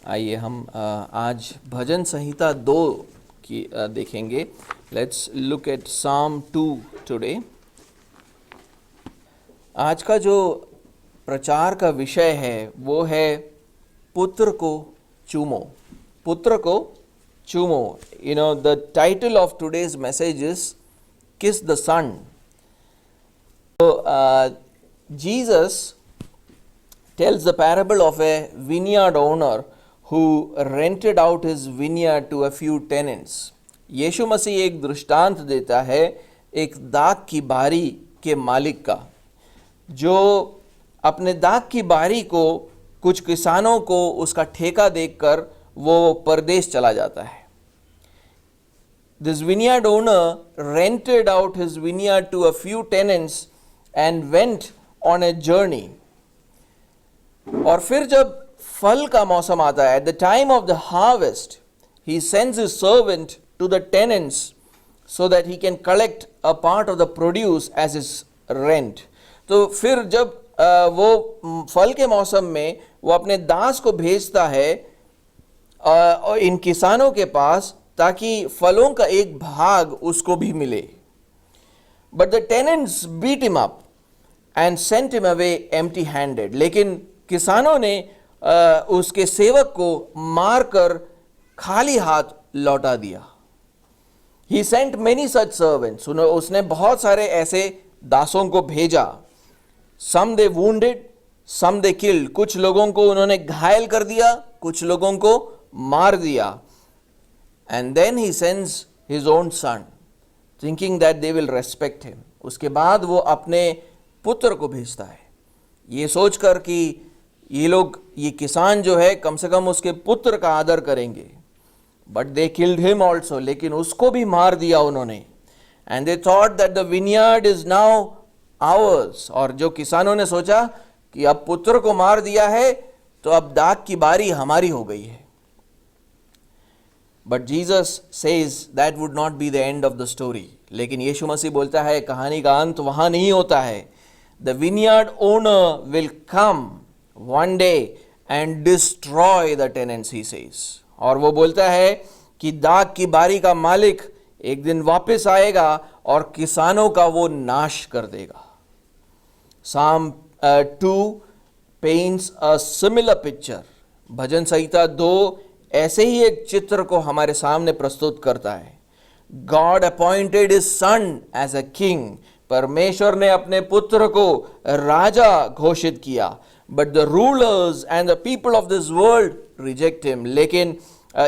आइए हम आज भजन संहिता 2 की देखेंगे। Let's look at Psalm 2 today. आज का जो प्रचार का विषय है वो है पुत्र को चूमो। पुत्र को चूमो। You know the title of today's message is kiss the son. Jesus tells the parable of a vineyard owner who rented out his vineyard to a few tenants. यीशु मसीह एक दृष्टांत देता है एक दाख की बारी के मालिक का, जो अपने दाख की बारी को कुछ किसानों को उसका ठेका देकर वो परदेश चला जाता है। This vineyard owner rented out his vineyard to a few tenants and went on a journey. और फिर जब फल का मौसम आता है, at the time of the harvest, he sends his servant to the tenants so that he can collect a part of the produce as his rent. तो फिर जब वो फल के मौसम में वो अपने दास को भेजता है इन किसानों के पास, ताकि फलों का एक भाग उसको भी मिले। But the tenants beat him up and sent him away empty handed. लेकिन किसानों ने उसके सेवक को मारकर खाली हाथ लौटा दिया। He sent many such servants. उसने बहुत सारे ऐसे दासों को भेजा। Some they wounded, some they killed. कुछ लोगों को उन्होंने घायल कर दिया, कुछ लोगों को मार दिया। And then he sends his own son, thinking that they will respect him. उसके बाद वो अपने पुत्र को भेजता है, ये सोचकर कि ये किसान जो है कम से कम उसके पुत्र का आदर करेंगे। But they killed him also, लेकिन उसको भी मार दिया उन्होंने। And they thought that the vineyard is now hours. और जो किसानों ने सोचा कि अब पुत्र को मार दिया है तो अब दाख की बारी हमारी हो गई है। But Jesus says that would not be the end of the story. लेकिन यीशु मसीह बोलता है कहानी का अंत वहां नहीं होता है। The vineyard owner will come one day and destroy the tenants, he says. और वो बोलता है कि दाख की बारी का मालिक एक दिन वापस आएगा और किसानों का वो नाश कर देगा। Psalm 2 paints a similar picture. भजन संहिता 2 ऐसे ही एक चित्र को हमारे सामने प्रस्तुत करता है। God appointed his son as a king. परमेश्वर ने अपने पुत्र को राजा घोषित किया। But the rulers and the people of this world reject him. लेकिन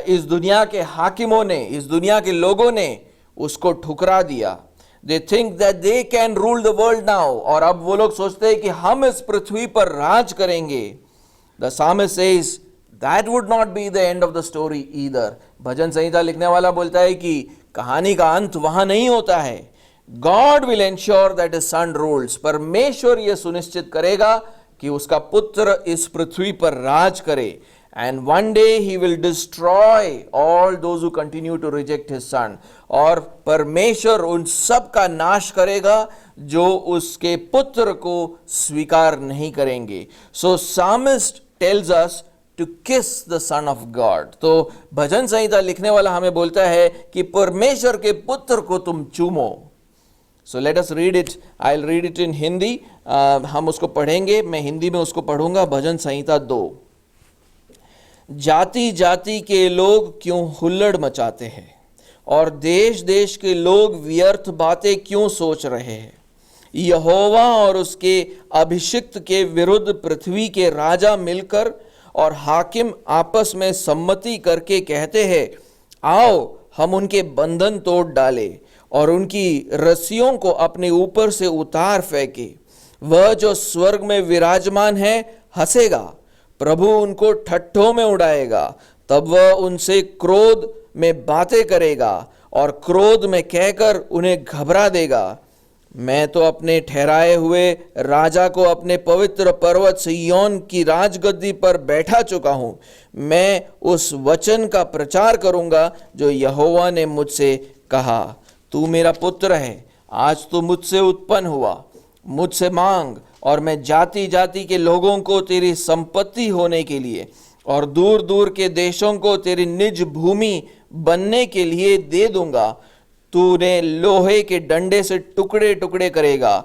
इस दुनिया के हाकिमों ने, इस दुनिया के लोगों ने उसको ठुकरा दिया। They think that they can rule the world now. और अब वो लोग सोचते हैं कि हम इस पृथ्वी पर राज करेंगे। The psalmist says that would not be the end of the story either. भजन संहिता लिखने वाला बोलता है कि कहानी का अंत वहां नहीं होता है। God will ensure that his son rules. परमेश्वर ये सुनिश्चित करेगा कि उसका पुत्र इस पृथ्वी पर राज करे। And one day he will destroy all those who continue to reject his son. और परमेश्वर उन सब का नाश करेगा जो उसके पुत्र को स्वीकार नहीं करेंगे। सो सामिस्ट टेल्स अस टू किस द सन ऑफ गॉड। तो भजन संहिता लिखने वाला हमें बोलता है कि परमेश्वर के पुत्र को तुम चूमो। So let us read it. I'll read it in Hindi. हम उसको पढ़ेंगे, मैं हिंदी में उसको पढ़ूंगा। भजन संहिता 2। जाति जाति के लोग क्यों हुल्लड़ मचाते हैं और देश देश के लोग व्यर्थ बातें क्यों सोच रहे हैं। यहोवा और उसके अभिषिक्त के विरुद्ध पृथ्वी के राजा मिलकर और हाकिम आपस में सम्मति करके कहते हैं, आओ हम उनके बंधन तोड़ डाले और उनकी रस्सियों को अपने ऊपर से उतार फेंके। वह जो स्वर्ग में विराजमान है हंसेगा, प्रभु उनको ठट्ठों में उड़ाएगा। तब वह उनसे क्रोध में बातें करेगा और क्रोध में कहकर उन्हें घबरा देगा। मैं तो अपने ठहराए हुए राजा को अपने पवित्र पर्वत सिय्योन की राजगद्दी पर बैठा चुका हूँ। मैं उस वचन का प्रचार करूँगा जो यहोवा ने मुझसे कहा। तू मेरा पुत्र है, आज तू मुझसे उत्पन्न हुआ। मुझसे मांग और मैं जाति जाति के लोगों को तेरी संपत्ति होने के लिए और दूर दूर के देशों को तेरी निज भूमि बनने के लिए दे दूंगा। तूने लोहे के डंडे से टुकड़े टुकड़े करेगा,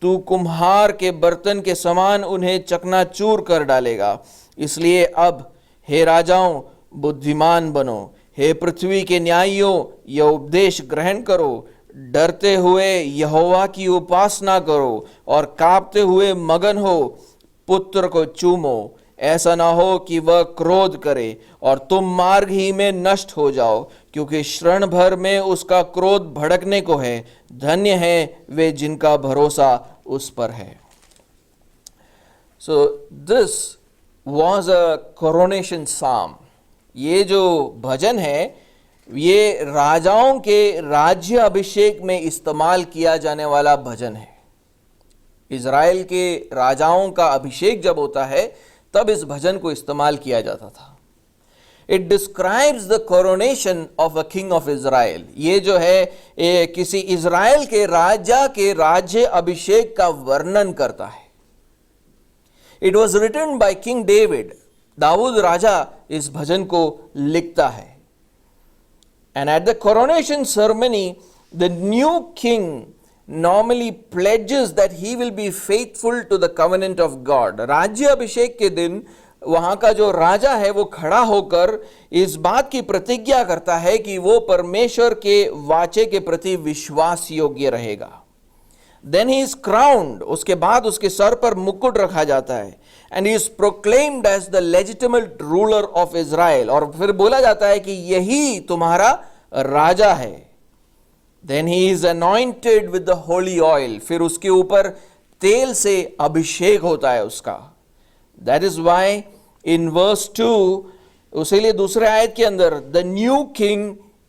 तू कुम्हार के बर्तन के समान उन्हें चकनाचूर कर डालेगा। इसलिए अब हे राजाओं बुद्धिमान बनो, हे पृथ्वी के न्यायियों यह उपदेश ग्रहण करो। डरते हुए यहोवा की उपासना करो और कांपते हुए मगन हो पुत्र को चूमो। ऐसा ना हो कि वह क्रोध करे और तुम मार्ग ही में नष्ट हो जाओ, क्योंकि क्षण भर में उसका क्रोध भड़कने को है। धन्य है वे जिनका भरोसा उस पर है। So this was a coronation साम। ये जो भजन है ये राजाओं के राज्य अभिषेक में इस्तेमाल किया जाने वाला भजन है। इज़राइल के राजाओं का अभिषेक जब होता है तब इस भजन को इस्तेमाल किया जाता था। It describes the coronation of a king of Israel. ये जो है किसी इज़राइल के राजा के राज्य अभिषेक का वर्णन करता है। It was written by king David. दाऊद राजा इस भजन को लिखता है। And at the coronation ceremony, the new king normally pledges that he will be faithful to the covenant of God. राज्य अभिषेक के दिन वहां का जो राजा है वो खड़ा होकर इस बात की प्रतिज्ञा करता है कि वो परमेश्वर के वाचे के प्रति विश्वास योग्य रहेगा। Then he is crowned. उसके बाद उसके सर पर मुकुट रखा जाता है। And he is proclaimed as the legitimate ruler of Israel. और फिर बोला जाता है कि यही तुम्हारा राजा है। Then he is anointed with the holy oil. फिर उसके ऊपर तेल से अभिषेक होता है उसका। That is why in verse 2, उसीलिए दूसरे आयत के अंदर the new king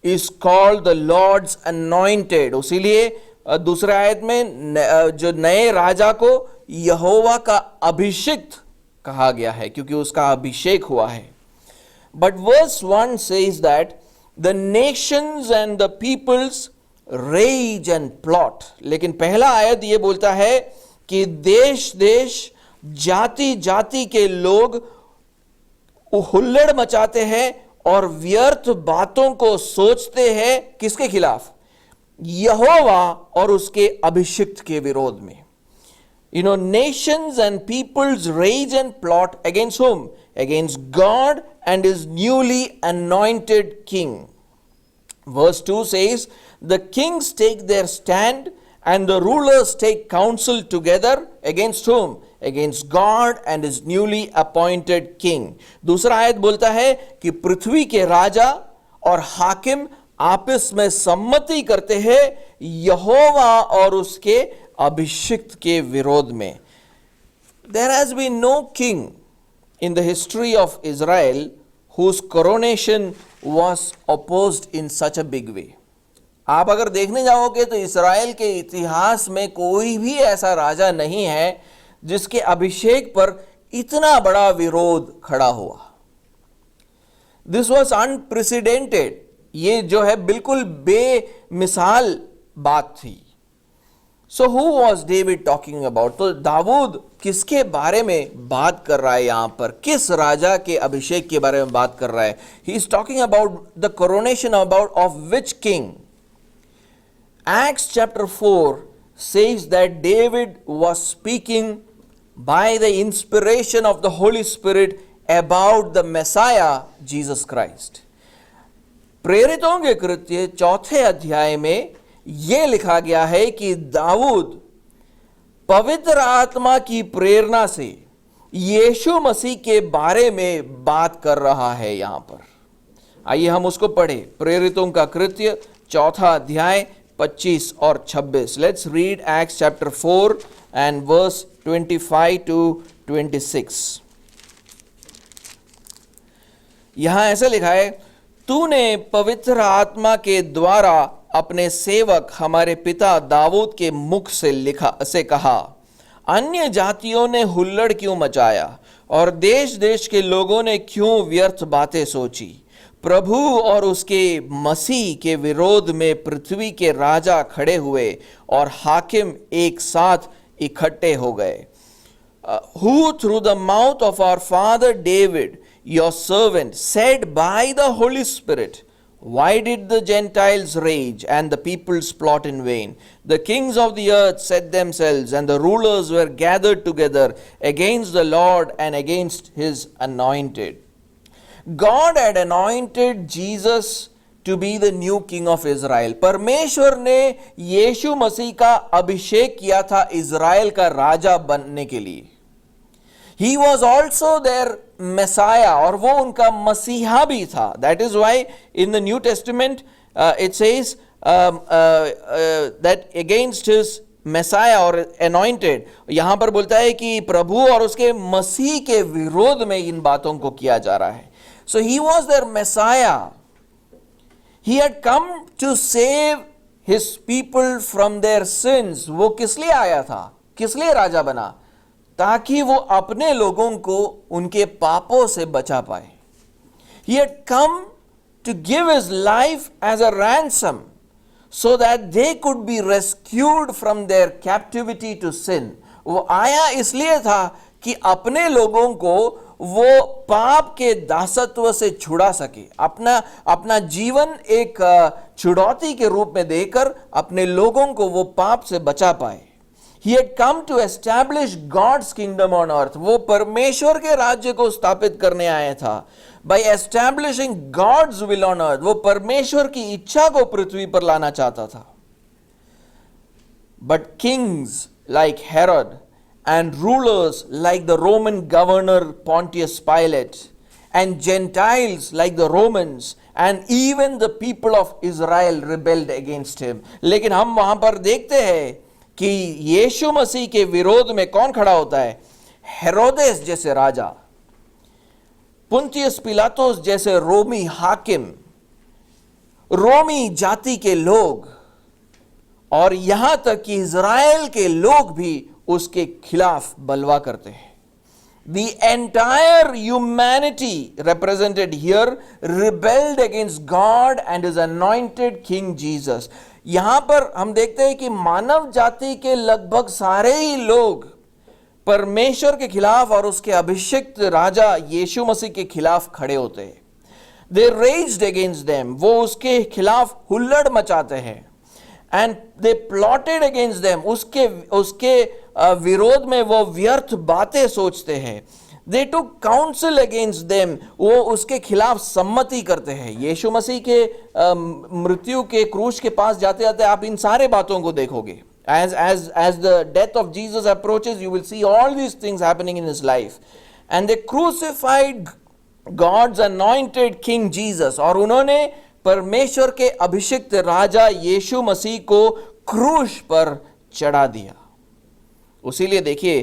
is called the Lord's anointed. उसीलिए दूसरे आयत में जो नए राजा को यहोवा का अभिषिक्त कहा गया है, क्योंकि उसका अभिषेक हुआ है। But verse 1 says that the nations and the peoples rage and plot. लेकिन पहला आयत ये बोलता है कि देश देश जाति जाति के लोग हुल्लड़ मचाते हैं और व्यर्थ बातों को सोचते हैं। किसके खिलाफ? यहोवा और उसके अभिषिक्त के विरोध में। Nations and peoples rage and plot against whom? Against God and his newly anointed king. Verse 2 says, the kings take their stand and the rulers take counsel together against whom? Against God and his newly appointed king. दूसरा आयत बोलता है कि पृथ्वी के राजा और हाकिम आपस में सम्मति करते हैं यहोवा और उसके अभिषिक्त के विरोध में। There has been no king in the history of Israel whose coronation was opposed in such a big way. आप अगर देखने जाओगे तो इस्राएल के इतिहास में कोई भी ऐसा राजा नहीं है जिसके अभिषेक पर इतना बड़ा विरोध खड़ा हुआ। This was unprecedented. ये जो है बिल्कुल बेमिसाल बात थी। So who was David talking about? तो दाऊद किसके बारे में बात कर रहा है यहाँ पर? किस राजा के अभिषेक के बारे में बात कर रहा है? He is talking about the coronation of which king? Acts chapter 4 says that David was speaking by the inspiration of the Holy Spirit about the Messiah, Jesus Christ. प्रेरितों के कृत्य चौथे अध्याय में यह लिखा गया है कि दाऊद पवित्र आत्मा की प्रेरणा से यीशु मसीह के बारे में बात कर रहा है यहां पर। आइए हम उसको पढ़े। प्रेरितों का कृत्य चौथा अध्याय 25 और 26। Let's read Acts chapter 4 and verse 25 to 26। यहां ऐसा लिखा है, तूने पवित्र आत्मा के द्वारा अपने सेवक हमारे पिता दाऊद के मुख से कहा, अन्य जातियों ने हुल्लड़ क्यों मचाया और देश देश के लोगों ने क्यों व्यर्थ बातें सोची। प्रभु और उसके मसीह के विरोध में पृथ्वी के राजा खड़े हुए और हाकिम एक साथ इकट्ठे हो गए। Who through the mouth of our father David your servant, said by the Holy Spirit, why did the Gentiles rage and the peoples plot in vain? The kings of the earth set themselves, and the rulers were gathered together against the Lord and against his anointed. God had anointed Jesus to be the new king of Israel. परमेश्वर ने यीशु मसीह का अभिषेक किया था Israel का राजा बनने के लिए. He was also their Messiah, और वो उनका मसीहा भी था. That is why in the New Testament it says that against his Messiah or anointed, यहाँ पर बोलता है कि प्रभु और उसके मसीह के विरोध में इन बातों को किया जा रहा है. So he was their Messiah. He had come to save his people from their sins. वो किस लिए आया था, किस लिए राजा बना? ताकि वो अपने लोगों को उनके पापों से बचा पाए. He had come to give his life as a ransom so that they could be rescued from their captivity to sin. वो आया इसलिए था कि अपने लोगों को वो पाप के दासत्व से छुड़ा सके, अपना जीवन एक छुड़ौती के रूप में देकर अपने लोगों को वो पाप से बचा पाए. He had come to establish God's kingdom on earth. वो परमेश्वर के राज्य को स्थापित करने आया था. By establishing God's will on earth, वो परमेश्वर की इच्छा को पृथ्वी पर लाना चाहता था. But kings like Herod and rulers like the Roman governor Pontius Pilate and Gentiles like the Romans and even the people of Israel rebelled against him. लेकिन हम वहां पर देखते हैं कि यीशु मसीह के विरोध में कौन खड़ा होता है? हेरोदेस जैसे राजा, पुंतियस पिलातुस जैसे रोमी हाकिम, रोमी जाति के लोग, और यहां तक कि इज़राइल के लोग भी उसके खिलाफ बलवा करते हैं. The entire humanity represented here rebelled against God and his anointed King Jesus. यहां पर हम देखते हैं कि मानव जाति के लगभग सारे ही लोग परमेश्वर के खिलाफ और उसके अभिषिक्त राजा यीशु मसीह के खिलाफ खड़े होते हैं. They raged against them. वो उसके खिलाफ हुल्लड़ मचाते हैं. And they plotted against them. उसके विरोध में वो व्यर्थ बातें सोचते हैं. They took counsel against them. वो उसके खिलाफ सम्मति करते हैं. यीशु मसीह के मृत्यु के क्रूस के पास जाते जाते आप इन सारे बातों को देखोगे. As the death of Jesus approaches, you will see all these things happening in his life. And they crucified God's anointed King Jesus. और उन्होंने परमेश्वर के अभिषिक्त राजा यीशु मसीह को क्रूस पर चढ़ा दिया. उसीलिए देखिए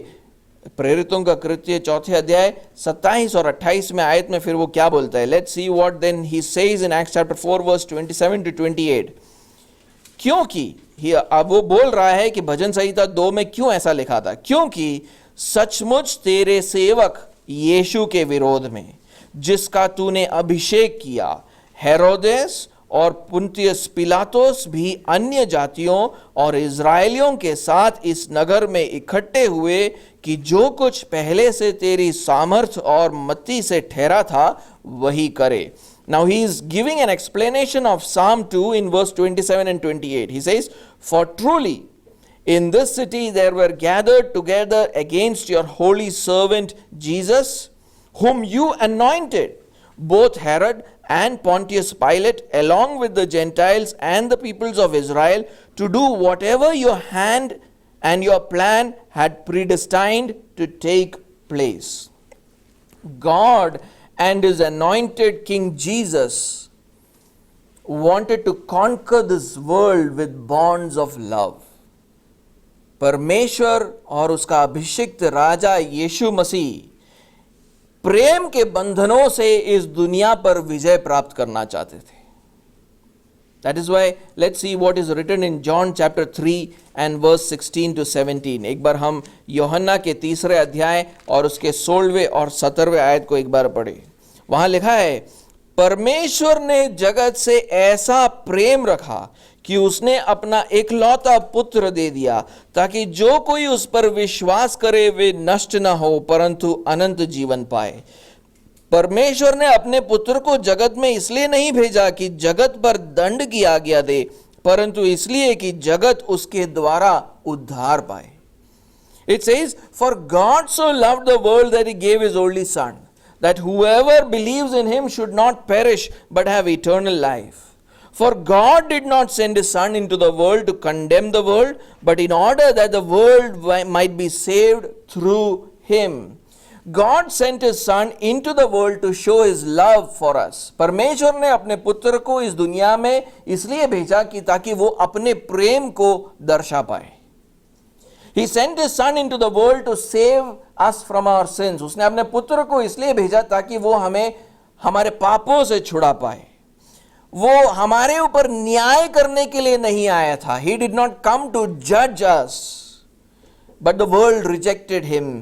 प्रेरितों का कृत्य 4 अध्याय 27 और 28 में आयत में फिर वो क्या बोलता है. Let's see what then he says in Acts chapter 4 verse 27 to 28. क्योंकि अब वो बोल रहा है कि भजन संहिता 2 में क्यों ऐसा लिखा था. क्योंकि सचमुच तेरे सेवक यीशु के विरोध में जिसका तूने अभिषेक किया, हेरोदेस और पुंतियस पिलातुस भी अन्य जातियों और इज़राइलियों के साथ इस नगर में इकट्ठे हुए कि जो कुछ पहले से तेरी सामर्थ और मत्ती से ठहरा था वही करे. Now he is giving an explanation of Psalm 2 in verse 27 and 28. He says, for truly in this city there were gathered together against your holy servant Jesus, whom you anointed, both Herod and Pontius Pilate, along with the Gentiles and the peoples of Israel, to do whatever your hand and your plan had predestined to take place. God and his anointed King Jesus wanted to conquer this world with bonds of love. परमेश्वर और उसका अभिषिक्त राजा यीशु मसीह प्रेम के बंधनों से इस दुनिया पर विजय प्राप्त करना चाहते थे. That is why let's see what is written in John chapter 3 and verse 16 to 17. एक बार हम यूहन्ना के 3 अध्याय और उसके 16वें और 17वें आयत को एक बार पढ़े. वहां लिखा है, परमेश्वर ने जगत से ऐसा प्रेम रखा कि उसने अपना एकलौता पुत्र दे दिया ताकि जो कोई उस पर विश्वास करे वे नष्ट न हो परंतु अनंत जीवन पाए. परमेश्वर ने अपने पुत्र को जगत में इसलिए नहीं भेजा कि जगत पर दंड की आज्ञा दे, परंतु इसलिए कि जगत उसके द्वारा उद्धार पाए। It says, "For God so loved the world that he gave his only son, that whoever believes in him should not perish but have eternal life. For God did not send his son into the world to condemn the world, but in order that the world might be saved through him." God sent his son into the world to show his love for us. परमेश्वर ने अपने पुत्र को इस दुनिया में इसलिए भेजा कि ताकि वो अपने प्रेम को दर्शा पाए। He sent his son into the world to save us from our sins. उसने अपने पुत्र को इसलिए भेजा ताकि वो हमें हमारे पापों से छुड़ा पाए। वो हमारे ऊपर न्याय करने के लिए नहीं आया था। He did not come to judge us, but the world rejected him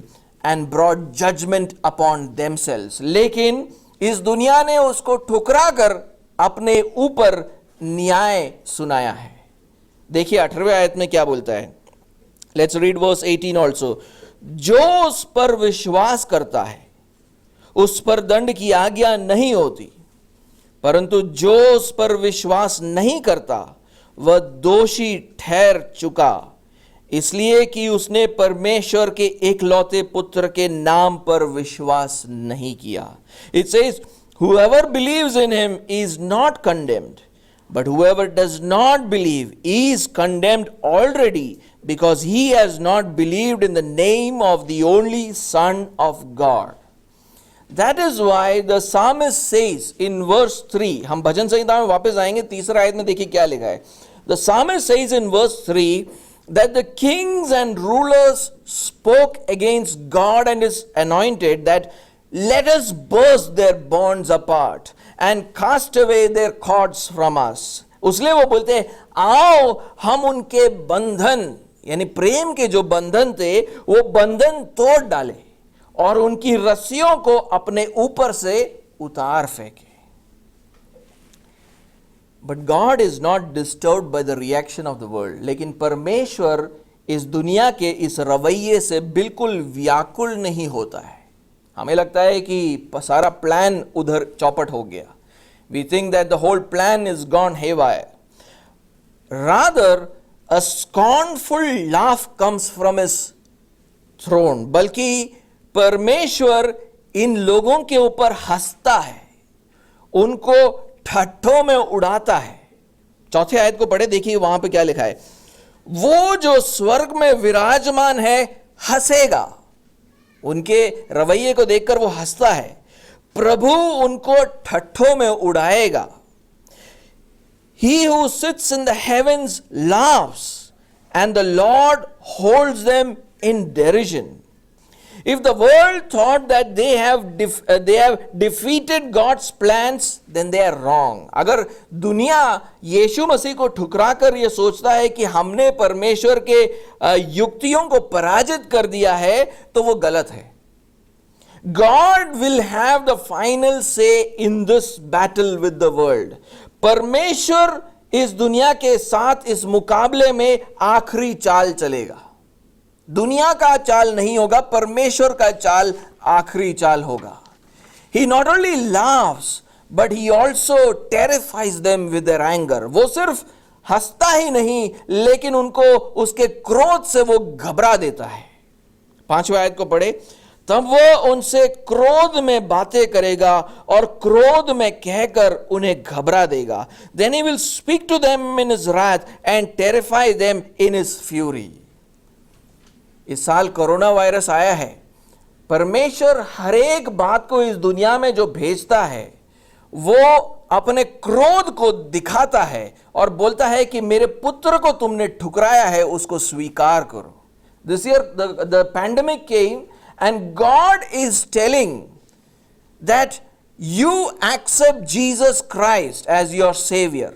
and brought judgment upon themselves. लेकिन इस दुनिया ने उसको ठुकरा कर अपने ऊपर न्याय सुनाया है। देखिए 18वें आयत में क्या बोलता है। Let's read verse 18 also. जो उस पर विश्वास करता है उस पर दंड की आज्ञा नहीं होती, परंतु जो उस पर विश्वास नहीं करता वह दोषी ठहर चुका, इसलिए कि उसने परमेश्वर के एकलौते पुत्र के नाम पर विश्वास नहीं किया। It says, "Whoever believes in him is not condemned, but whoever does not believe is condemned already, because he has not believed in the name of the only Son of God." That is why the psalmist says in verse 3, हम भजन संहिता में वापस आएंगे, तीसरा आयत में देखिए क्या लिखा है। The psalmist says in verse 3 that the kings and rulers spoke against God and his anointed, that let us burst their bonds apart and cast away their cords from us. उसलिए वो बोलते हैं आओ हम उनके बंधन, यानी प्रेम के जो बंधन थे वो बंधन तोड़ डाले और उनकी रस्सियों को अपने ऊपर से उतार फेंके। But God is not disturbed by the reaction of the world. लेकिन परमेश्वर इस दुनिया के इस रवैये से बिल्कुल व्याकुल नहीं होता है। हमें लगता है कि सारा प्लान उधर चौपट हो गया। We think that the whole plan is gone haywire. Rather, a scornful laugh comes from his throne. बल्कि परमेश्वर इन लोगों के ऊपर हंसता है, उनको ठट्ठों में उड़ाता है। चौथे आयत को पढ़े, देखिए वहां पे क्या लिखा है। वो जो स्वर्ग में विराजमान है हंसेगा, उनके रवैये को देखकर वो हंसता है, प्रभु उनको ठट्ठों में उड़ाएगा। He who sits in the heavens laughs, and the Lord holds them in derision. If the world thought that they have defeated God's plans, then they are wrong. अगर दुनिया यीशु मसीह को ठुकरा कर ये सोचता है कि हमने परमेश्वर के युक्तियों को पराजित कर दिया है, तो वो गलत है। God will have the final say in this battle with the world. परमेश्वर इस दुनिया के साथ इस मुकाबले में आखिरी चाल चलेगा। दुनिया का चाल नहीं होगा, परमेश्वर का चाल आखिरी चाल होगा। He not only laughs, but he also terrifies them with their anger. वो सिर्फ हंसता ही नहीं, लेकिन उनको उसके क्रोध से वो घबरा देता है। 5वें आयत को पढ़े, तब वो उनसे क्रोध में बातें करेगा और क्रोध में कहकर उन्हें घबरा देगा। Then he will speak to them in his wrath and terrify them in his fury. इस साल कोरोना वायरस आया है। परमेश्वर हर एक बात को इस दुनिया में जो भेजता है वो अपने क्रोध को दिखाता है और बोलता है कि मेरे पुत्र को तुमने ठुकराया है, उसको स्वीकार करो। This year the pandemic came and God is telling that you accept Jesus Christ as your Savior.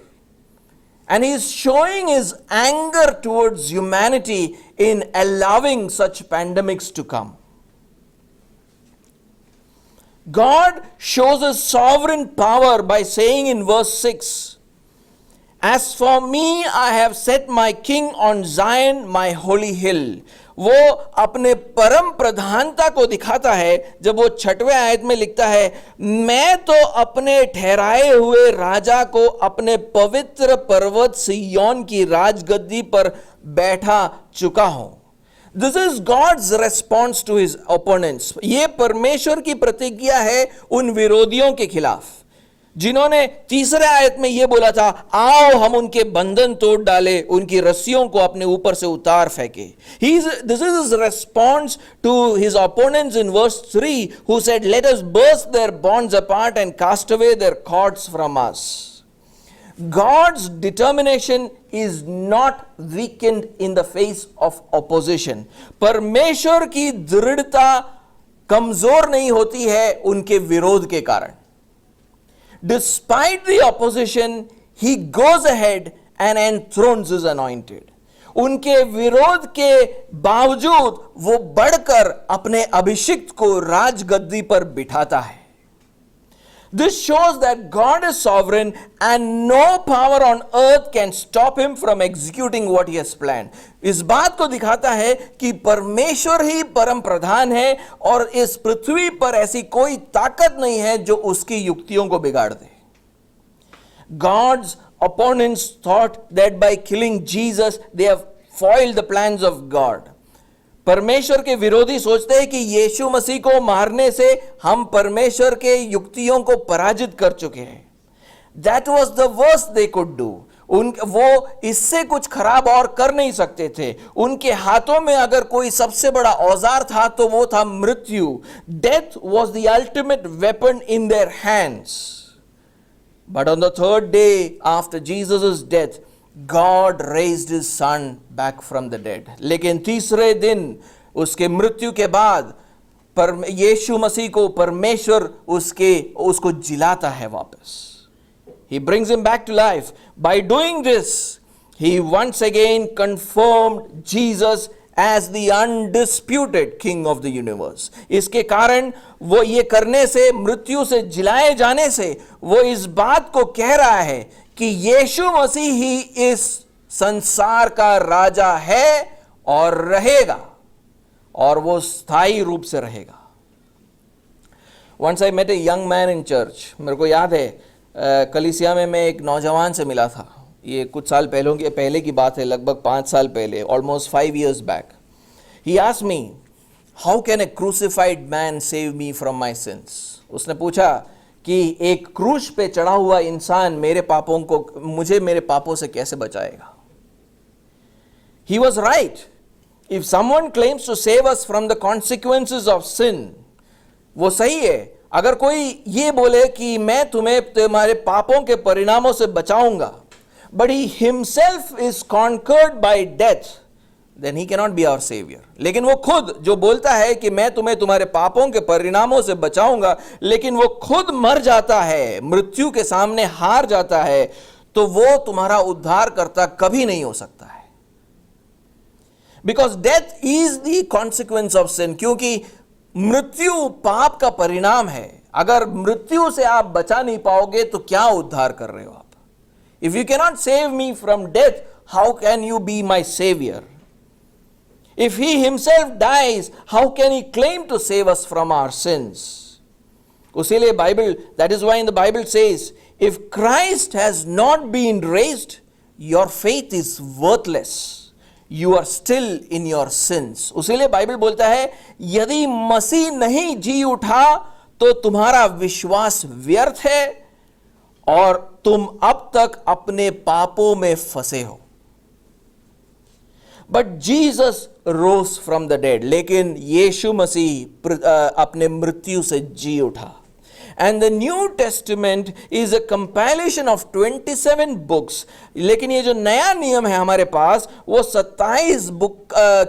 And he is showing his anger towards humanity in allowing such pandemics to come. God shows his sovereign power by saying in verse 6, "As for me, I have set my king on Zion, my holy hill. वो अपने परम प्रधानता को दिखाता है जब वो 6वें आयत में लिखता है, मैं तो अपने ठहराए हुए राजा को अपने पवित्र पर्वत सिय्योन की राजगद्दी पर बैठा चुका हूं। This is God's response to his opponents. ये परमेश्वर की प्रतिज्ञा है उन विरोधियों के खिलाफ जिन्होंने 3रे आयत में यह बोला था, आओ हम उनके बंधन तोड़ डाले, उनकी रस्सियों को अपने ऊपर से उतार फेंके। This is his response to his opponents in verse 3 who said, let us burst their bonds apart and cast away their cords from us. God's determination is not weakened in the face of opposition. परमेश्वर की दृढ़ता कमजोर नहीं होती है उनके विरोध के कारण। Despite the opposition, he goes ahead and enthrones his anointed. उनके विरोध के बावजूद वो बढ़कर अपने अभिषिक्त को राजगद्दी पर बिठाता है। This shows that God is sovereign and no power on earth can stop him from executing what he has planned. इस बात को दिखाता है कि परमेश्वर ही परम प्रधान है और इस पृथ्वी पर ऐसी कोई ताकत नहीं है जो उसकी युक्तियों को बिगाड़ दे। God's opponents thought that by killing Jesus they have foiled the plans of God. परमेश्वर के विरोधी सोचते हैं कि यीशु मसीह को मारने से हम परमेश्वर के युक्तियों को पराजित कर चुके हैं। That was the worst they could do. वो इससे कुछ खराब और कर नहीं सकते थे। उनके हाथों में अगर कोई सबसे बड़ा औजार था तो वो था मृत्यु। Death was the ultimate weapon in their hands. But on the 3rd day after Jesus' death, God raised his son back from the dead. लेकिन 3रे दिन उसके मृत्यु के बाद यीशु मसीह को परमेश्वर उसको जिलाता है वापस। He brings him back to life. By doing this, he once again confirmed Jesus as the undisputed king of the universe. इसके कारण वो ये करने से, मृत्यु से जिलाए जाने से वो इस बात को कह रहा है कि यीशु मसीह ही इस संसार का राजा है और रहेगा, और वो स्थायी रूप से रहेगा। Once I met a young man in church. मेरे को याद है कलीसिया में मैं एक नौजवान से मिला था। ये कुछ साल पहले की बात है, लगभग 5 साल पहले, almost 5 years back. He asked me, how can a crucified man save me from my sins? उसने पूछा कि एक क्रूस पे चढ़ा हुआ इंसान मुझे मेरे पापों से कैसे बचाएगा? He was right. If someone claims to save us from the consequences of sin, वो सही है। अगर कोई ये बोले कि मैं तुम्हें तुम्हारे पापों के परिणामों से बचाऊंगा, but he himself is conquered by death, then he cannot be our savior. लेकिन वो खुद जो बोलता है कि मैं तुम्हें तुम्हारे पापों के परिणामों से बचाऊंगा, लेकिन वो खुद मर जाता है, मृत्यु के सामने हार जाता है, तो वो तुम्हारा उद्धारकर्ता कभी नहीं हो सकता है। Because death is the consequence of sin. क्योंकि मृत्यु पाप का परिणाम है। अगर मृत्यु से आप बचा नहीं पाओगे तो क्या उद्धार कर रहे हो आप? If you cannot save me from death, how can you be my savior? If he himself dies, how can he claim to save us from our sins? उसीलिए Bible, that is why in the Bible says, if Christ has not been raised, your faith is worthless. You are still in your sins. उसीलिए Bible बोलता है, यदि मसीह नहीं जी उठा तो तुम्हारा विश्वास व्यर्थ है और तुम अब तक अपने पापों में फंसे हो। But Jesus rose from the dead. लेकिन यीशु मसीह अपने मृत्यु से जी उठा। And the New Testament is a compilation of 27 books. लेकिन ये जो नया नियम है हमारे पास, वो 27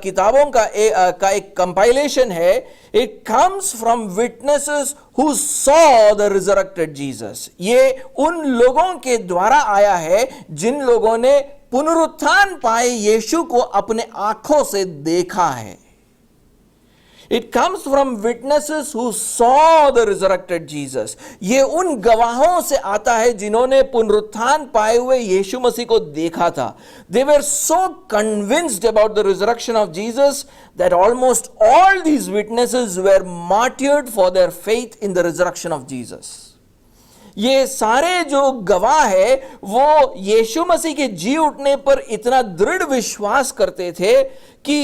किताबों का एक compilation है। It comes from witnesses who saw the resurrected Jesus. ये उन लोगों के द्वारा आया है जिन लोगों ने पुनरुत्थान पाए यीशु को अपने आंखों से देखा है। It comes from witnesses who saw the resurrected Jesus. ये उन गवाहों से आता है जिन्होंने पुनरुत्थान पाए हुए यीशु मसीह को देखा था. They were so convinced about the resurrection of Jesus that almost all these witnesses were martyred for their faith in the resurrection of Jesus. ये सारे जो गवाह है वो यीशु मसीह के जी उठने पर इतना दृढ़ विश्वास करते थे कि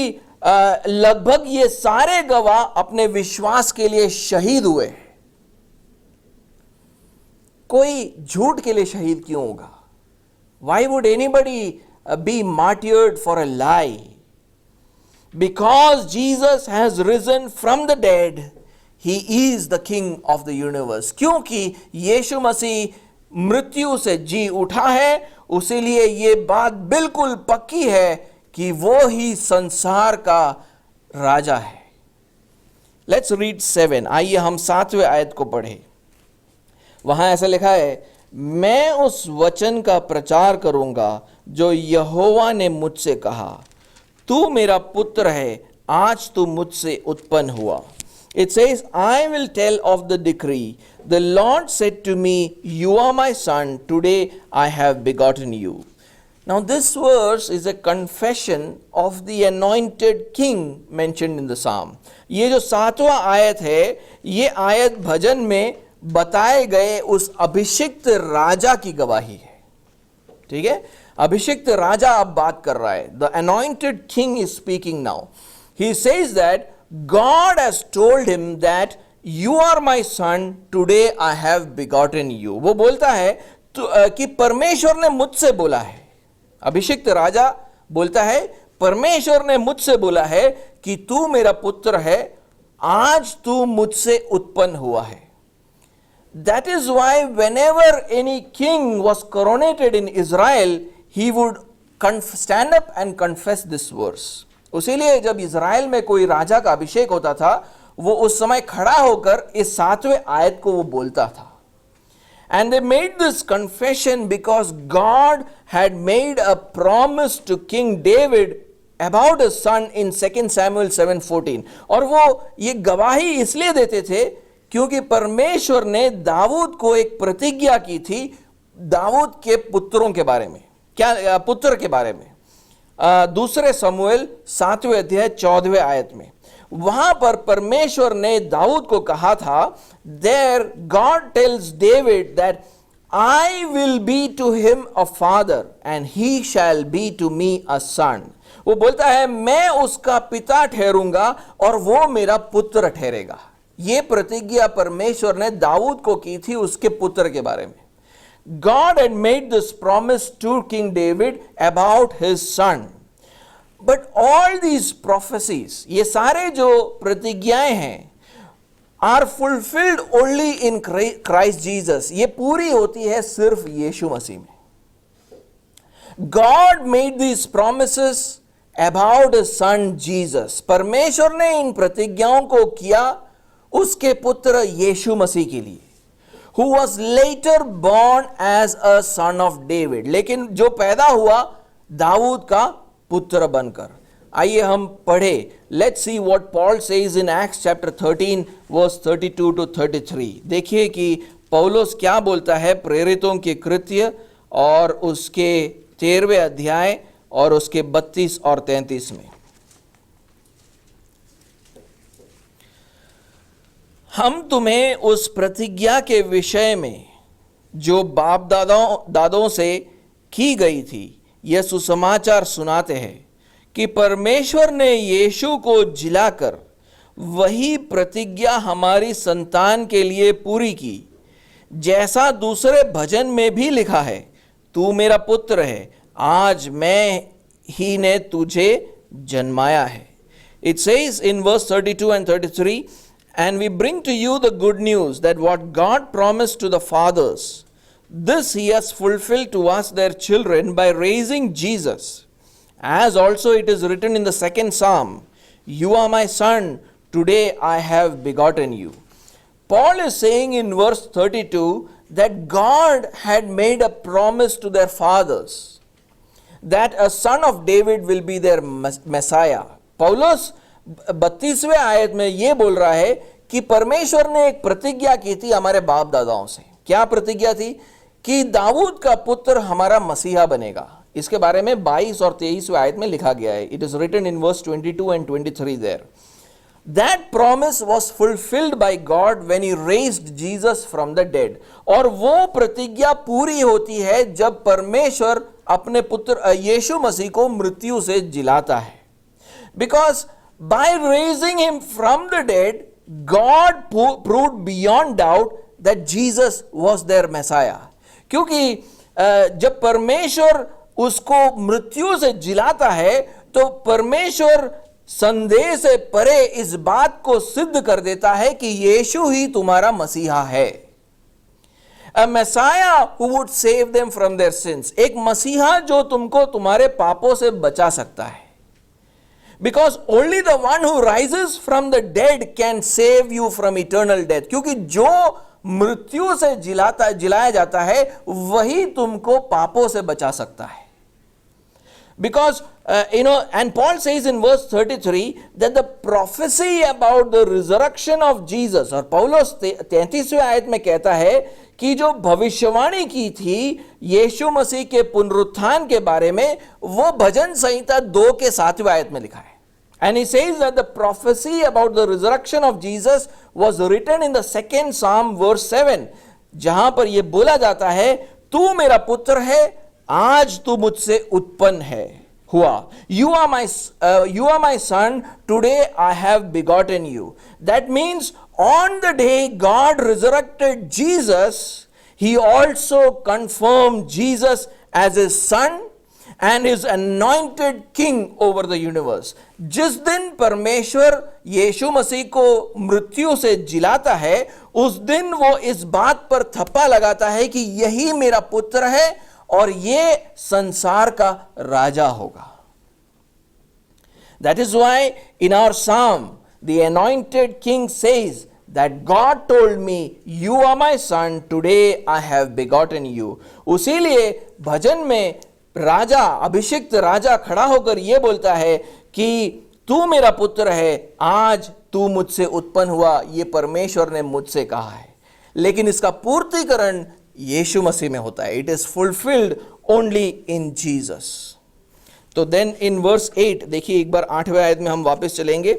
लगभग ये सारे गवाह अपने विश्वास के लिए शहीद हुए. कोई झूठ के लिए शहीद क्यों होगा? Why would anybody be martyred for a lie? Because Jesus has risen from the dead, He is the King of the universe. क्योंकि यीशु मसीह मृत्यु से जी उठा है, उसीलिए ये बात बिल्कुल पक्की है कि वो ही संसार का राजा है. Let's read 7. आइए हम 7वें आयत को पढ़ें. वहां ऐसा लिखा है, मैं उस वचन का प्रचार करूंगा जो यहोवा ने मुझसे कहा, तू मेरा पुत्र है, आज तू मुझसे उत्पन्न हुआ. It says, I will tell of the decree. The Lord said to me, you are my son, today I have begotten you. Now this verse is a confession of the anointed king mentioned in the psalm. ये जो 7वां आयत है, ये आयत भजन में बताए गए उस अभिषिक्त राजा की गवाही है. ठीक है, अभिषिक्त राजा अब बात कर रहा है. The anointed king is speaking now. He says that God has told him that you are my son, today I have begotten you. वो बोलता है कि परमेश्वर ने मुझसे बोला है. अभिषिक्त राजा बोलता है, परमेश्वर ने मुझसे बोला है कि तू मेरा पुत्र है, आज तू मुझसे उत्पन्न हुआ है. That is why whenever any king was coronated in Israel, he would stand up and confess this verse. उसीलिए जब इज़राइल में कोई राजा का अभिषेक होता था, वो उस समय खड़ा होकर इस 7वें आयत को वो बोलता था. And they made this confession because God had made a promise to King David about a son in 2 Samuel 7:14. और वो ये गवाही इसलिए देते थे क्योंकि परमेश्वर ने दाऊद को एक प्रतिज्ञा की थी दाऊद के पुत्रों के बारे में. क्या पुत्र के बारे में? दूसरे समूएल 7वें अध्याय 14वें आयत में वहां पर परमेश्वर ने दाऊद को कहा था, there God tells David that I will be to him a father and he shall be to me a son. वो बोलता है, मैं उसका पिता ठहरूंगा और वो मेरा पुत्र ठहरेगा. ये प्रतिज्ञा परमेश्वर ने दाऊद को की थी उसके पुत्र के बारे में. God had made this promise to King David about his son. But all these prophecies, ये सारे जो प्रतिज्ञाएं हैं, are fulfilled only in Christ Jesus. ये पूरी होती है सिर्फ यीशु मसीह में. God made these promises about his son Jesus. परमेश्वर ने इन प्रतिज्ञाओं को किया उसके पुत्र यीशु मसीह के लिए, who was later born as a son of David. लेकिन जो पैदा हुआ दाऊद का पुत्र बनकर. आइए हम पढ़े. Let's see what Paul says in Acts chapter 13 verse 32 to 33. देखिए कि पौलुस क्या बोलता है प्रेरितों के कृत्य और उसके 13वें अध्याय और उसके 32 और 33 में. हम तुम्हें उस प्रतिज्ञा के विषय में जो बाप दादों से की गई थी यह सुसमाचार सुनाते हैं कि परमेश्वर ने यीशु को जिलाकर वही प्रतिज्ञा हमारी संतान के लिए पूरी की, जैसा दूसरे भजन में भी लिखा है, तू मेरा पुत्र है, आज मैं ही ने तुझे जन्माया है. It says in verse 32 and 33, and we bring to you the good news that what God promised to the fathers, this he has fulfilled to us their children by raising Jesus. As also it is written in the 2nd Psalm, you are my son, today I have begotten you. Paul is saying in verse 32 that God had made a promise to their fathers that a son of David will be their Messiah. पौलुस 32वें आयत में यह बोल रहा है कि परमेश्वर ने एक प्रतिज्ञा की थी हमारे बाप दादाओं से। क्या प्रतिज्ञा थी? कि दाऊद का पुत्र हमारा मसीहा बनेगा। इसके बारे में 22 और 23वें आयत में लिखा गया है। It is written in verse 22 and 23 there. That promise was fulfilled by God when he raised Jesus from the dead. और वो प्रतिज्ञा पूरी होती है जब परमेश्वर अपने पुत्र यीशु मसीह को मृत्यु से जिलाता है। Because by raising him from the dead, God proved beyond doubt that Jesus was their Messiah. क्योंकि जब परमेश्वर उसको मृत्यु से जिलाता है तो परमेश्वर संदेह से परे इस बात को सिद्ध कर देता है कि यीशु ही तुम्हारा मसीहा है। A Messiah who would save them from their sins. एक मसीहा जो तुमको तुम्हारे पापों से बचा सकता है। Because only the one who rises from the dead can save you from eternal death. क्योंकि जो मृत्यु से जिलाया जाता है वही तुमको पापों से बचा सकता है। Because and Paul says in verse 33 that the prophecy about the resurrection of Jesus, और पौलुस 33वें आयत में कहता है कि जो भविष्यवाणी की थी यीशु मसीह के पुनरुत्थान के बारे में वो भजन संहिता 2 के 7वें आयत में लिखा है। And he says that the prophecy about the resurrection of Jesus was written in the 2nd Psalm verse 7, जहां पर यह बोला जाता है तू मेरा पुत्र है, आज तू मुझसे उत्पन्न है हुआ। You are my son, today I have begotten you. That means on the day God resurrected Jesus, he also confirmed Jesus as his son and his anointed king over the universe. जिस दिन परमेश्वर यीशु मसीह को मृत्यु से जिलाता है उस दिन वो इस बात पर थप्पा लगाता है कि यही मेरा पुत्र है और ये संसार का राजा होगा। That is why in our psalm the anointed king says that God told me, you are my son, today I have begotten you. उसीलिए भजन में राजा, अभिषिक्त राजा खड़ा होकर यह बोलता है कि तू मेरा पुत्र है, आज तू मुझसे उत्पन्न हुआ। ये परमेश्वर ने मुझसे कहा है, लेकिन इसका पूर्तिकरण यीशु मसीह में होता है। It is fulfilled only in Jesus. तो देन इन वर्स 8 देखिए, एक बार 8वें आयत में हम वापस चलेंगे।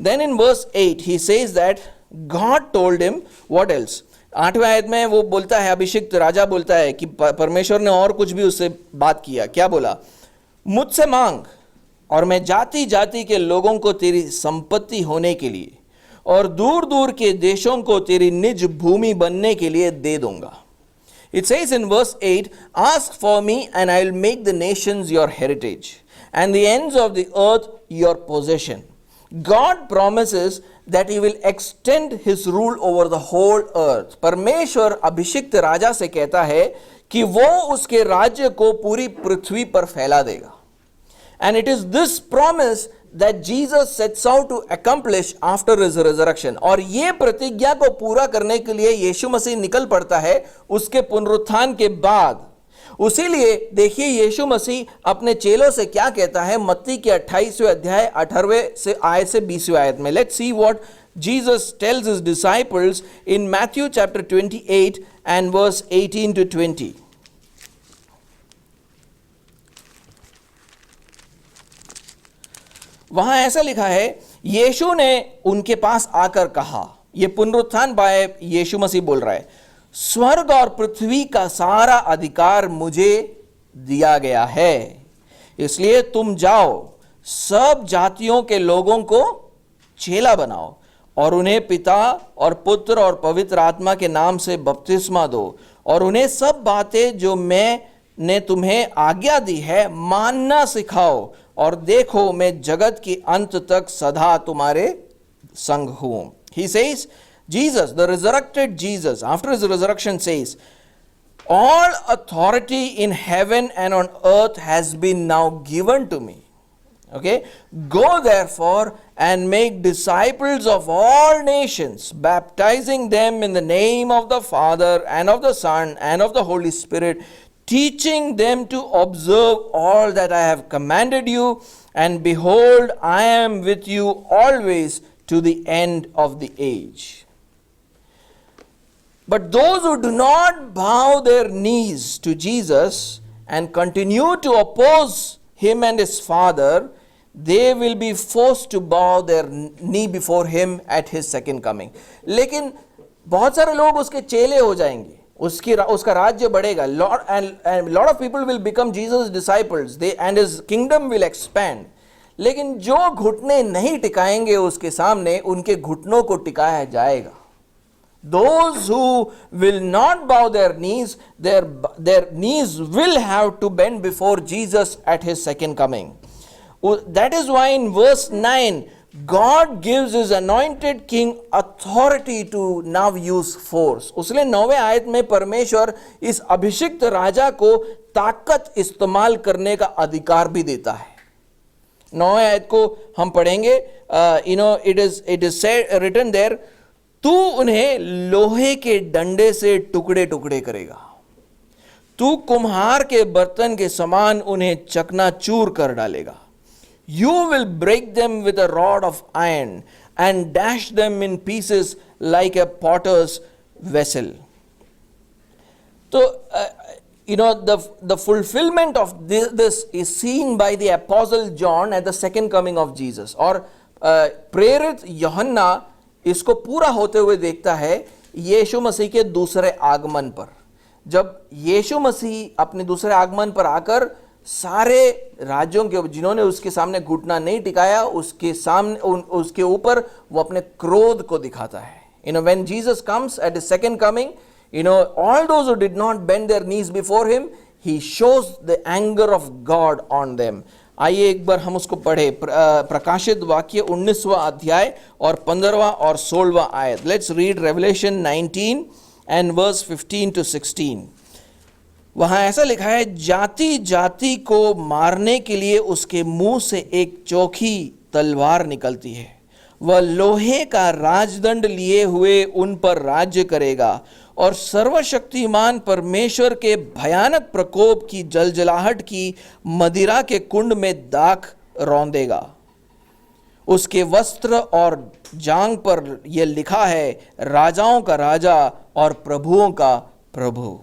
Then in verse 8 he says that God told him what else. 8वें आयत में वो बोलता है, अभिषिक्त राजा बोलता है कि परमेश्वर ने और कुछ भी उससे बात किया। क्या बोला? मुझसे मांग और मैं जाति जाति के लोगों को तेरी संपत्ति होने के लिए और दूर दूर के देशों को तेरी निज भूमि बनने के लिए दे दूंगा। It says in verse 8, ask for me and I will make the nations your heritage and the ends of the earth your possession. God promises that he will extend his rule over the whole earth. परमेश्वर अभिषिक्त राजा से कहता है कि वो उसके राज्य को पूरी पृथ्वी पर फैला देगा। And it is this promise that Jesus sets out to accomplish after his resurrection. और ये प्रतिज्ञा को पूरा करने के लिए यीशु मसीह निकल पड़ता है उसके पुनरुत्थान के बाद। उसीलिए देखिए यीशु मसीह अपने चेलों से क्या कहता है मत्ती के 28वें अध्याय 18वें से आयत से 20वें आयत में। Let's see what Jesus tells his disciples in Matthew chapter 28 and verse 18 to 20. वहां ऐसा लिखा है, यीशु ने उनके पास आकर कहा, यह पुनरुत्थान बाय यीशु मसीह बोल रहा है, स्वर्ग और पृथ्वी का सारा अधिकार मुझे दिया गया है, इसलिए तुम जाओ सब जातियों के लोगों को चेला बनाओ और उन्हें पिता और पुत्र और पवित्र आत्मा के नाम से बपतिस्मा दो और उन्हें सब बातें जो मैंने तुम्हें आज्ञा दी है मानना सिखाओ और देखो मैं जगत की अंत तक सदा तुम्हारे संग हूं। He says, Jesus, the resurrected Jesus, after his resurrection says, all authority in heaven and on earth has been now given to me. Okay, go therefore and make disciples of all nations, baptizing them in the name of the Father and of the Son and of the Holy Spirit, teaching them to observe all that I have commanded you, and behold, I am with you always to the end of the age. But those who do not bow their knees to Jesus and continue to oppose him and his Father, they will be forced to bow their knee before him at his second coming. लेकिन बहुत सारे लोग उसके चेले हो जाएंगे, उसका राज्य बढ़ेगा, and lot of people will become Jesus disciples, and his kingdom will expand. लेकिन जो घुटने नहीं टिकाएंगे उसके सामने, उनके घुटनों को टिकाया जाएगा. Those who will not bow their knees, their knees will have to bend before Jesus at his second coming. That is why in verse 9, God gives his anointed king authority to now use force. उसलिए 9वें आयत में परमेश्वर इस अभिषिक्त राजा को ताकत इस्तेमाल करने का अधिकार भी देता है. 9वें आयत को हम पढ़ेंगे. It is written there, तू उन्हें लोहे के डंडे से टुकड़े टुकड़े करेगा, तू कुम्हार के बर्तन के समान उन्हें चकनाचूर कर डालेगा. You will break them with a rod of iron and dash them in pieces like a potter's vessel. So, the fulfillment of this is seen by the Apostle John at the second coming of Jesus. और प्रेरित यूहन्ना इसको पूरा होते हुए देखता है यीशु मसीह के दूसरे आगमन पर. जब यीशु मसीह अपने दूसरे आगमन पर आकर सारे राज्यों के जिन्होंने उसके सामने घुटना नहीं टिकाया उसके ऊपर वो अपने क्रोध को दिखाता है. When Jesus comes at his second coming, all those who did not bend their knees before him, he shows the anger of God on them. आइए एक बार हम उसको पढ़े. प्रकाशित वाक्य 19वां अध्याय और 15वां और 16वां आयत. Let's read revelation 19 and verse 15 to 16. वहां ऐसा लिखा है, जाति जाति को मारने के लिए उसके मुंह से एक चोखी तलवार निकलती है. वह लोहे का राजदंड लिए हुए उन पर राज्य करेगा और सर्वशक्तिमान परमेश्वर के भयानक प्रकोप की जलजलाहट की मदिरा के कुंड में दाख रौंदेगा. उसके वस्त्र और जांग पर यह लिखा है, राजाओं का राजा और प्रभुओं का प्रभु.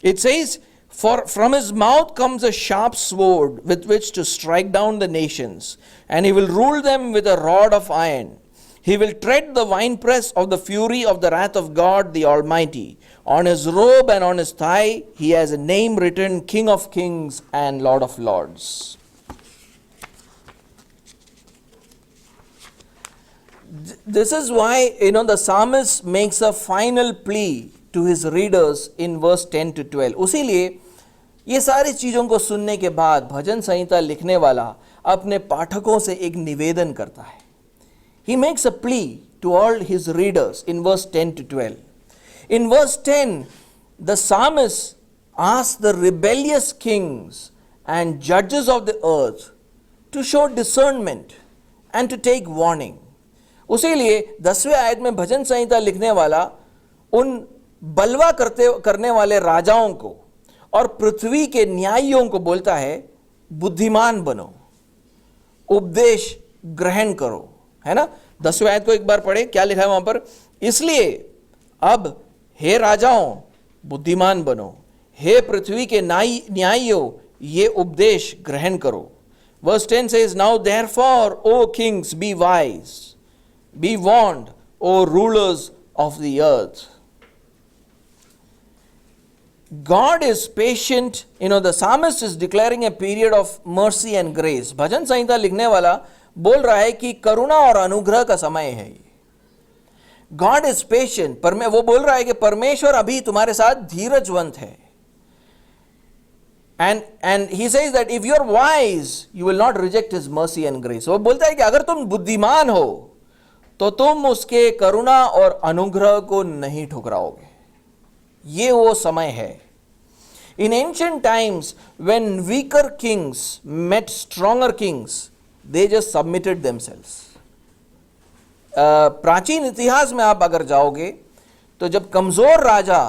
It says, for from his mouth comes a sharp sword with which to strike down the nations, and he will rule them with a rod of iron. He will tread the winepress of the fury of the wrath of God the Almighty. On his robe and on his thigh he has a name written, King of Kings and Lord of Lords. This is why, the psalmist makes a final plea to his readers in verse 10 to 12. उसीलिए ये सारी चीज़ों को सुनने के बाद भजन संहिता लिखने वाला अपने पाठकों से एक निवेदन करता है. He makes a plea to all his readers in verse 10 to 12. In verse 10, the psalmist asks the rebellious kings and judges of the earth to show discernment and to take warning. उसीलिए 10वें आयत में भजन संहिता लिखने वाला उन बलवा करने वाले राजाओं को और पृथ्वी के न्यायियों को बोलता है, बुद्धिमान बनो, उपदेश ग्रहण करो. है ना. 10वें आयत को एक बार पढ़े, क्या लिखा है वहां पर. इसलिए अब हे राजाओं बुद्धिमान बनो, हे पृथ्वी के न्यायियों ये उपदेश ग्रहण करो. Verse 10 says, now therefore, O kings, be wise, be warned, O rulers of the earth. God is patient. The psalmist is declaring a period of mercy and grace. भजन संहिता लिखने वाला बोल रहा है कि करुणा और अनुग्रह का समय है. God is patient. वो बोल रहा है कि परमेश्वर अभी तुम्हारे साथ धीरजवंत है. And he says that if you are wise, you will not reject his mercy and grace. वो बोलता है कि अगर तुम बुद्धिमान हो तो तुम उसके करुणा और अनुग्रह को नहीं ठुकराओगे. ये वो समय है. In ancient times, when weaker kings met stronger kings, they just submitted themselves. प्राचीन इतिहास में आप अगर जाओगे तो जब कमजोर राजा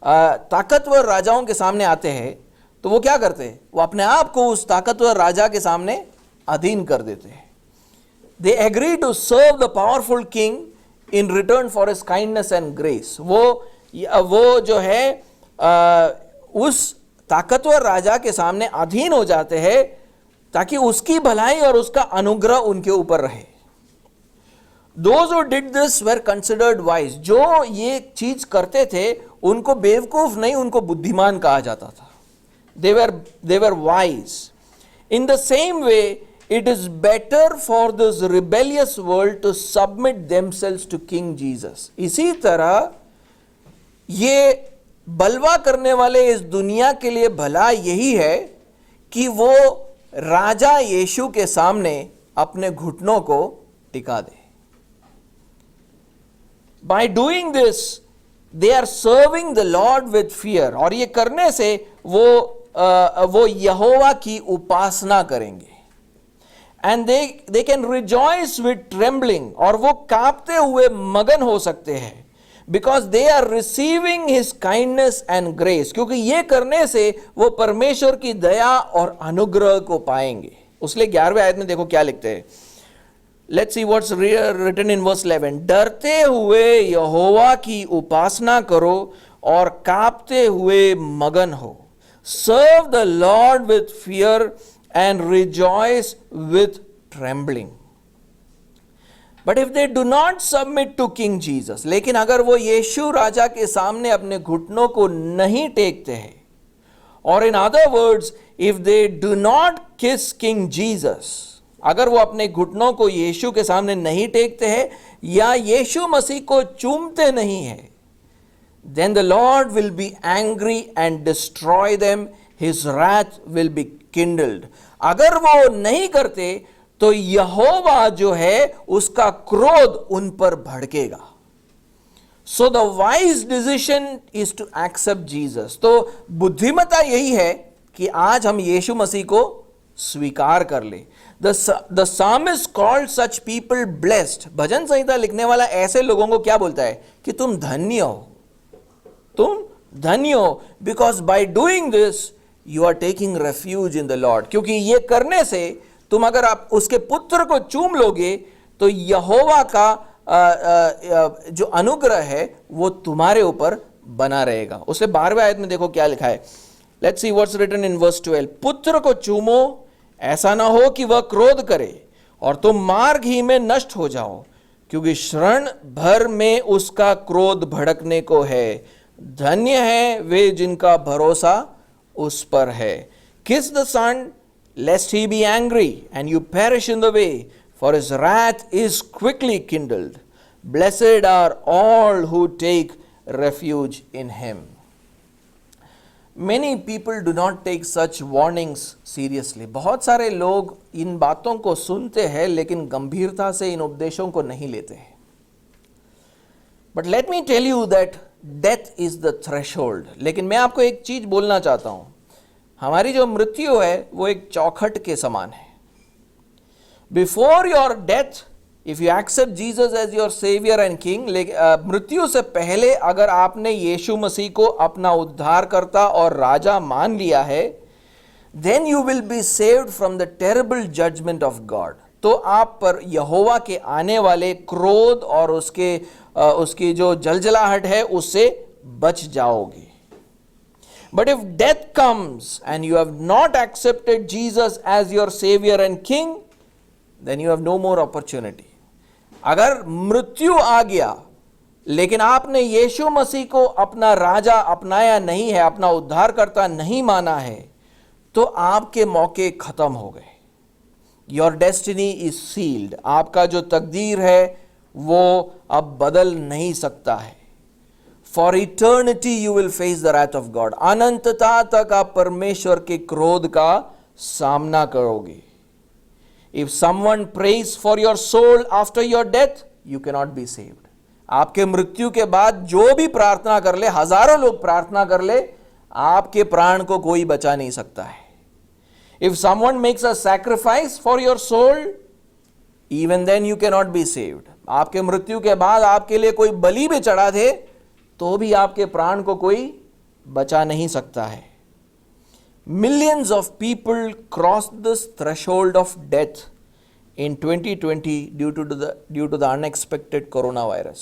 ताकतवर राजाओं के सामने आते हैं तो वो क्या करते हैं? वो अपने आप को उस ताकतवर राजा के सामने अधीन कर देते हैं. They agree to serve the powerful king in return for his kindness and grace. वो जो है उस ताकतवर राजा के सामने अधीन हो जाते हैं ताकि उसकी भलाई और उसका अनुग्रह उनके ऊपर रहे. Those who did this were considered wise. जो ये चीज करते थे उनको बेवकूफ नहीं, उनको बुद्धिमान कहा जाता था. They were wise. In the same way, it is better for this rebellious world to submit themselves to King Jesus. इसी तरह ये बलवा करने वाले इस दुनिया के लिए भला यही है कि वो राजा यीशु के सामने अपने घुटनों को टिका दे. By doing this, they are serving the Lord with fear. और ये करने से वो यहोवा की उपासना करेंगे. And they can rejoice with trembling. और वो कांपते हुए मगन हो सकते हैं. Because they are receiving his kindness and grace. क्योंकि ये करने से वो परमेश्वर की दया और अनुग्रह को पाएंगे. उसलिए 11वें आयत में देखो क्या लिखते हैं. Let's see what's written in verse 11. डरते हुए यहोवा की उपासना करो और कांपते हुए मगन हो. Serve the Lord with fear and rejoice with trembling. But if they do not submit to King Jesus, लेकिन अगर वो यीशु राजा के सामने अपने घुटनों को नहीं टेकते हैं, और in other words, if they do not kiss King Jesus, अगर वो अपने घुटनों को यीशु के सामने नहीं टेकते हैं या यीशु मसीह को चूमते नहीं हैं, then the Lord will be angry and destroy them. His wrath will be kindled. अगर वो नहीं करते तो यहोवा जो है उसका क्रोध उन पर भड़केगा. So the wise decision is to accept Jesus. तो बुद्धिमता यही है कि आज हम यीशु मसीह को स्वीकार कर ले. The psalmist called such people blessed. भजन संहिता लिखने वाला ऐसे लोगों को क्या बोलता है कि तुम धन्य हो, तुम धन्य हो. Because by doing this you are taking refuge in the Lord. क्योंकि ये करने से तुम अगर आप उसके पुत्र को चूम लोगे तो यहोवा का जो अनुग्रह है वो तुम्हारे ऊपर बना रहेगा. उससे 12वें आयत में देखो क्या लिखा है. Let's see what's written in verse 12. पुत्र को चूमो, ऐसा ना हो कि वह क्रोध करे और तुम मार्ग ही में नष्ट हो जाओ, क्योंकि क्षण भर में उसका क्रोध भड़कने को है. धन्य है वे जिनका भरोसा उस पर है. Kiss the Son, lest he be angry and you perish in the way, for his wrath is quickly kindled. Blessed are all who take refuge in him. Many people do not take such warnings seriously. बहुत सारे लोग इन बातों को सुनते हैं लेकिन गंभीरता से इन उपदेशों को नहीं लेते हैं. But let me tell you that death is the threshold. लेकिन मैं आपको एक चीज बोलना चाहता हूं. हमारी जो मृत्यु है वो एक चौखट के समान है. Before your death, if you accept Jesus as your savior and king, मृत्यु से पहले अगर आपने यीशु मसीह को अपना उद्धारकर्ता और राजा मान लिया है, then you will be saved from the terrible judgment of God. तो आप पर यहोवा के आने वाले क्रोध और उसकी जो जलजलाहट है उससे बच जाओगे. But if death comes and you have not accepted Jesus as your savior and king, then you have no more opportunity. अगर मृत्यु आ गया लेकिन आपने यीशु मसीह को अपना राजा अपनाया नहीं है, अपना उद्धारकर्ता नहीं माना है, तो आपके मौके खत्म हो गए. Your destiny is sealed. आपका जो तकदीर है वो अब बदल नहीं सकता है. For eternity you will face the wrath of God. अनंतता तक आप परमेश्वर के क्रोध का सामना करोगे. If someone prays for your soul after your death, you cannot be saved. आपके मृत्यु के बाद जो भी प्रार्थना कर ले, हजारों लोग प्रार्थना कर ले, आपके प्राण को कोई बचा नहीं सकता है. If someone makes a sacrifice for your soul, even then you cannot be saved. आपके मृत्यु के बाद आपके लिए कोई बलि भी चढ़ा दे तो भी आपके प्राण को कोई बचा नहीं सकता है। Millions of people crossed this threshold of death in 2020 due to the unexpected coronavirus.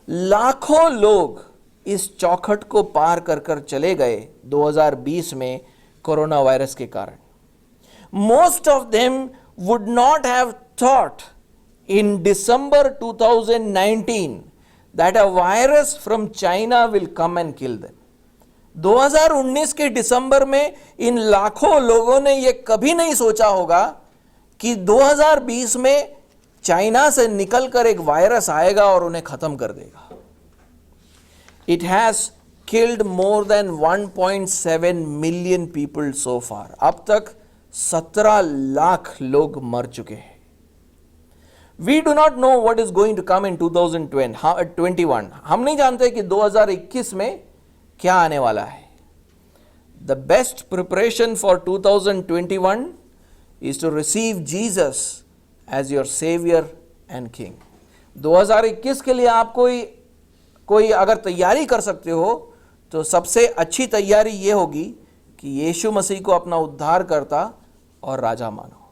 लाखों लोग इस चौखट को पार कर कर चले गए 2020 में कोरोना वायरस के कारण। Most of them would not have thought in December 2019 that a virus from China will come and kill them. 2019 के दिसंबर में इन लाखों लोगों ने यह कभी नहीं सोचा होगा कि 2020 में चाइना से निकलकर एक वायरस आएगा और उन्हें खत्म कर देगा। It has killed more than 1.7 million people so far. अब तक 17 लाख लोग मर चुके हैं। We do not know what is going to come in 2021. हम नहीं जानते कि 2021 में क्या आने वाला है। The best preparation for 2021 is to receive Jesus as your Savior and King. 2021 के लिए आप कोई अगर तैयारी कर सकते हो तो सबसे अच्छी तैयारी ये होगी कि यीशु मसीह को अपना उद्धारकर्ता और राजा मानो।